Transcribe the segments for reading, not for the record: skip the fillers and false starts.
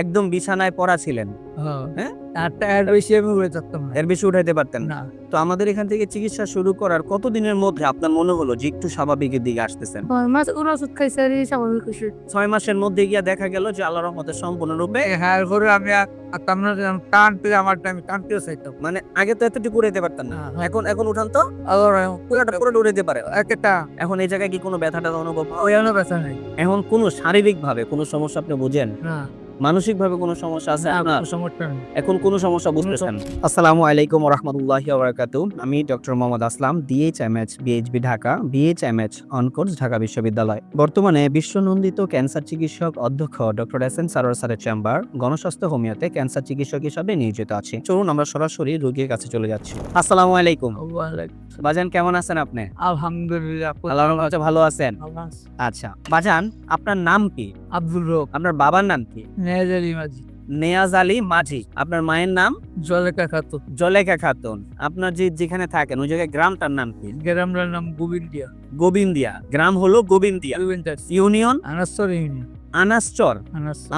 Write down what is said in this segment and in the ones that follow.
একদম বিছানায় পড়া ছিলেন। হ্যাঁ? এর বেশি আমি উড়ে থাকতাম না। এর বেশি উঠাইতে পারতেন না। না, তো আমাদের এখান থেকে চিকিৎসা শুরু করার কতদিনের মধ্যে আপনার মনে হলো যে একটু স্বাভাবিকের দিকে আসতেছেন? 6 মাস ওর ওষুধ খাইছে আর এই স্বাভাবিক হইছে। 6 মাসের মধ্যে গিয়া দেখা গেল যে আল্লাহর রহমতে সম্পূর্ণরূপে হ্যাঁ, এরপরে আমি থাকতাম না, যে আমি টানতে আমার টাইম টানতেও চাইতাম। মানে আগে তো এতটুকু উড়াইতে পারতেন না। হ্যাঁ। এখন উঠান তো আবার পুরোটা উড়াইতে পারে। একটা এখন এই জায়গায় কি কোনো ব্যথাটা অনুভব হয়? ওয়ানো ব্যথা নাই। এখন কোনো শারীরিকভাবে কোনো সমস্যা আপনি বুঝেন? না, মানসিকভাবে কোনো সমস্যা আছে আপনার? কোনো সমস্যা নেই। এখন কোনো সমস্যা বুঝতেছেন? আসসালামু আলাইকুম ওয়া রাহমাতুল্লাহি ওয়া বারাকাতুহু। আমি doctor Mohammad Aslam, DHMH BHB Dhaka, BHMH অন কোর্স ঢাকা বিশ্ববিদ্যালয়। বর্তমানে বিশ্বনন্দিত ক্যান্সার চিকিৎসক অধ্যক্ষ ডক্টর এস.এন. সারোয়ার স্যারের চেম্বার গণস্বাস্থ্য হোমিওতে ক্যান্সার চিকিৎসক হিসাবে নিয়োজিত আছি। চলুন আমরা সরাসরি রোগীর কাছে চলে যাচ্ছি। আসসালামু আলাইকুম। বাজান কেমন আছেন আপনি? আলহামদুলিল্লাহ। আল্লাহর রহমতে ভালো আছেন? আচ্ছা বাজান, আপনার নাম কি? আব্দুল রব, আপনার বাবার নাম কি? নেজারি মাঝি, নেয়াজ আলী মাঝি। আপনার মায়ের নাম? জলেকা খাতুন। জলেখা খাতুন। আপনার যেখানে থাকেন ওই জায়গায় গ্রামটার নাম কি? গ্রামটার নাম গোবিন্দিয়া। গোবিন্দিয়া। গ্রাম হলো গোবিন্দিয়া। ইউনিয়ন আনাস্তর ইউনিয়ন। আনাসচর।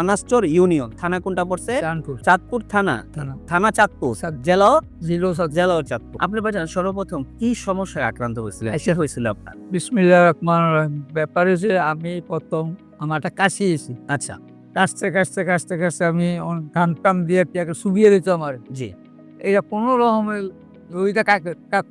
আনাসচর ইউনিয়ন। থানা কোনটা পড়ছে? চাঁদপুর চাঁদপুর থানা। থানা। থানা চাঁদপুর। চাঁদ- জেলা জিরো সাত। জেলা চাঁদপুর। আপনি বাজান সর্বপ্রথম কি সমস্যায় আক্রান্ত হয়েছিলেন? এসে হয়েছিল আপনার? বিসমিল্লাহির রহমানির রহিম। ব্যাপার হচ্ছে আমি প্রথম আমার একটা কাশি এসেছি। আচ্ছা কাশতে আমি ঘাম টাম দিয়ে পেঁয়াকে শুবিয়ে দিত আমার। জি। এটা কোনো রকমের ওইটা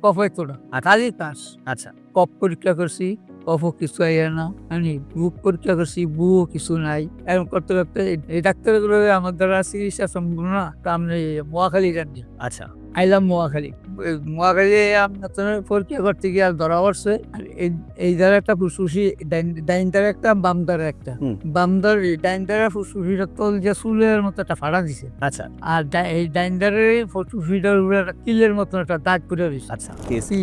কফ হইতো না। কাজই কাশ। আচ্ছা কফ পরীক্ষা করছি, কফও কিছু আইয়া না। আমি বুক পরীক্ষা করছি, বুকও কিছু নাই। এরকম করতে করতে এই ডাক্তারগুলো আমার দ্বারা চিকিৎসা সম্ভব না। তা আমি মোয়াখালী জানি আচ্ছা আইলাম মোয়াখালী। মোয়াখালী আপনার পরীক্ষা করতে গিয়ে আর ধরা পড়ছে এই দ্বারা একটা ফুসফুসি, ডাইন দ্বারা একটা, বাম দ্বারা একটা। হুম। বাম দ্বার ডাইন দ্বারা ফুসফুসিটা তল যে চুলের মতো একটা ফাড়া দিছে। আচ্ছা আর এই ডাইন দ্বারের ফুসফুসিটার উপরে একটা কিলের মতো একটা দাগ করে দিছে। আচ্ছা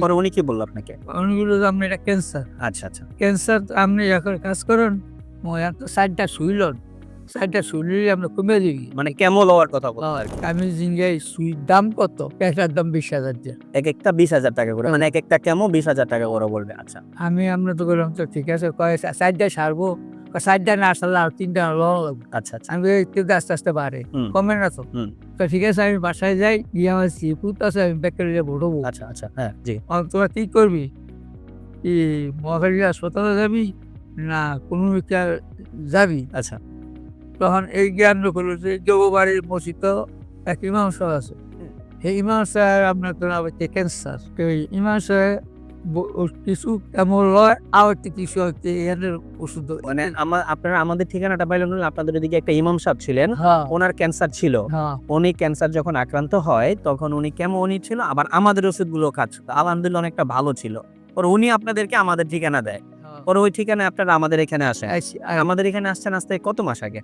পরে উনি কি বললো আপনাকে? অনেকগুলো আপনি এটা ক্যান্সার। আচ্ছা আচ্ছা ক্যান্সার আপনি এখন কাজ করেন, সাইডটা শুইলন, সাইডটা শুইলে আমরা কমে দিবি। মানে কেমন হওয়ার কথা বলতো আর কি? আমি জিঙ্গাই সুইর দাম কত? ক্যাশার দাম 20,000 দিয়ে। এক একটা 20,000 টাকা করে, মানে এক একটা কেমন 20,000 টাকা করে বলবে। আচ্ছা আমরা তো বললাম তো ঠিক আছে, কয় সাইডটা সারবো, সাইডটা না সারলে আর 3টা লওয়া লাগবে। আচ্ছা আচ্ছা আমি একটু আস্তে আস্তে বাড়ে, হুম। কমে না তো। হুম। তো ঠিক আছে, আমি বাসায় যাই, গিয়ে আমার সিপুত আছে, আমি ব্যাকটেরিয়া ভরবো। আচ্ছা আচ্ছা হ্যাঁ জি। তোরা কি করবি? কি মহাকালী হাসপাতালে যাবি না কোনো যাবি? আচ্ছা তখন এই জ্ঞান করলো যে জগবাড়ির মসজিদ এক ইমাম সাহেব আছে। এই ইমাম সাহেব আপনার তো হচ্ছে ক্যান্সার। ইমাম সাহেব কিছু কেমন লয়, আবার কিছু হচ্ছে এর ওষুধ। মানে আপনারা আমাদের ঠিকানাটা পাইলেন না, আপনাদের এদিকে একটা ইমাম সাহেব ছিলেন, হ্যাঁ ওনার ক্যান্সার ছিল। হ্যাঁ উনি ক্যান্সার যখন আক্রান্ত হয় তখন উনি কেমনই ছিল, আবার আমাদের ওষুধগুলো খাচ্ছিল, আলহামদুলিল্লাহ অনেকটা ভালো ছিল। পরে উনি আপনাদেরকে আমাদের ঠিকানা দেয়, পরে ওই ঠিকানায় আপনারা আমাদের এখানে আসেন। আমাদের এখানে আসছেন আসতে কত মাস আগে?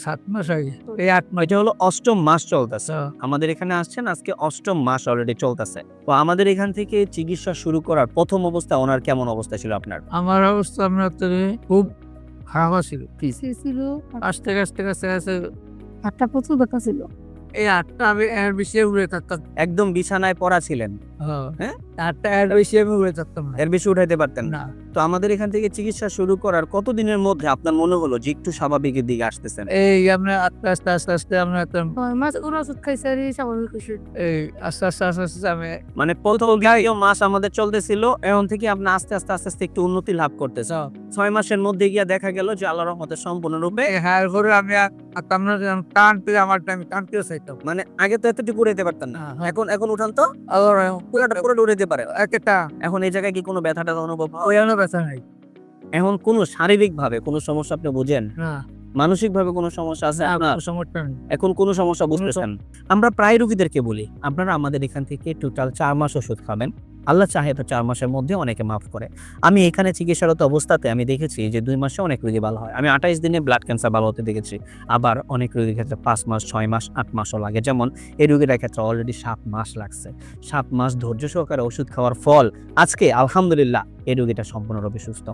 7 মাস আগে, এই 8 মাস। এটা হলো 8ম মাস চলতেছে। হ্যাঁ। আমাদের এখানে আসছেন আজকে 8ম মাস অলরেডি চলতেছে। তো আমাদের এখান থেকে চিকিৎসা শুরু করার প্রথম অবস্থা ওনার কেমন অবস্থা ছিল আপনার? আমার অবস্থা আপনার তো খুব খারাপ ছিল। পিছে ছিল আস্তে আস্তে একটা প্রচুর ব্যথা ছিল। এই 8টা আমি এর বেশি উড়ে থাকতাম। একদম বিছানায় পড়া ছিলেন, হ্যাঁ হ্যাঁ? 8টা এর বেশি আমি উড়ে থাকতাম না। এর বেশি উঠাইতে পারতেন না। না, তো আমাদের এখান থেকে চিকিৎসা শুরু করার কতদিনের মধ্যে আপনার মনে হলো যে একটু স্বাভাবিকের দিকে আসতেছেন? এই আমরা আস্তে আমরা একটা 6 মাস ওর ওষুধ খাইছে আর এই স্বাভাবিক হইছে। এই আস্তে আমি মানে প্রথম দ্বিতীয় মাস আমাদের চলতেছিল, এখন থেকে আপনি আস্তে আস্তে একটু উন্নতি লাভ করতেছেন। 6 মাসের মধ্যে গিয়া দেখা গেল যে আল্লাহর রহমতে সম্পূর্ণরূপে হ্যাঁ করে আমি থাকতাম না, যে আমি টানতে আমার টাইম টানতেও চাইতাম। মানে আগে তো এতটুকু উড়াইতে পারতেন না। হ্যাঁ। এখন উঠান তো আবার পুরোটা উড়াইতে পারে। একটা এখন এই জায়গায় কি কোনো ব্যথাটা অনুভব হয়? ওয়ানো ব্যথা নাই। এখন কোনো শারীরিক ভাবে কোনো সমস্যা আপনি বুঝেন? না, মানসিক ভাবে কোনো সমস্যা আছে আপনার? কোনো সমস্যা নেই। এখন কোনো সমস্যা বুঝতেছেন? আমরা প্রায় রোগীদেরকে বলি আপনারা আমাদের এখান থেকে টোটাল 4 মাস ওষুধ খাবেন, আল্লাহ চাহে তো 4 মাসের মধ্যে অনেকে মাফ করে। আমি এখানে চিকিৎসারত অবস্থাতে আমি দেখেছি যে 2 মাসে অনেক রোগী ভালো হয়। আমি 28 দিনে ব্লাড ক্যান্সার ভালো হতে দেখেছি। আবার অনেক রোগীর ক্ষেত্রে 5 মাস, 6 মাস, 8 মাসও লাগে। যেমন এই রোগীর ক্ষেত্রে অলরেডি 7 মাস লাগছে। 7 মাস ধৈর্য সহকারে ওষুধ খাওয়ার ফল আজকে আলহামদুলিল্লাহ এই রোগীটা সম্পূর্ণরূপে সুস্থ।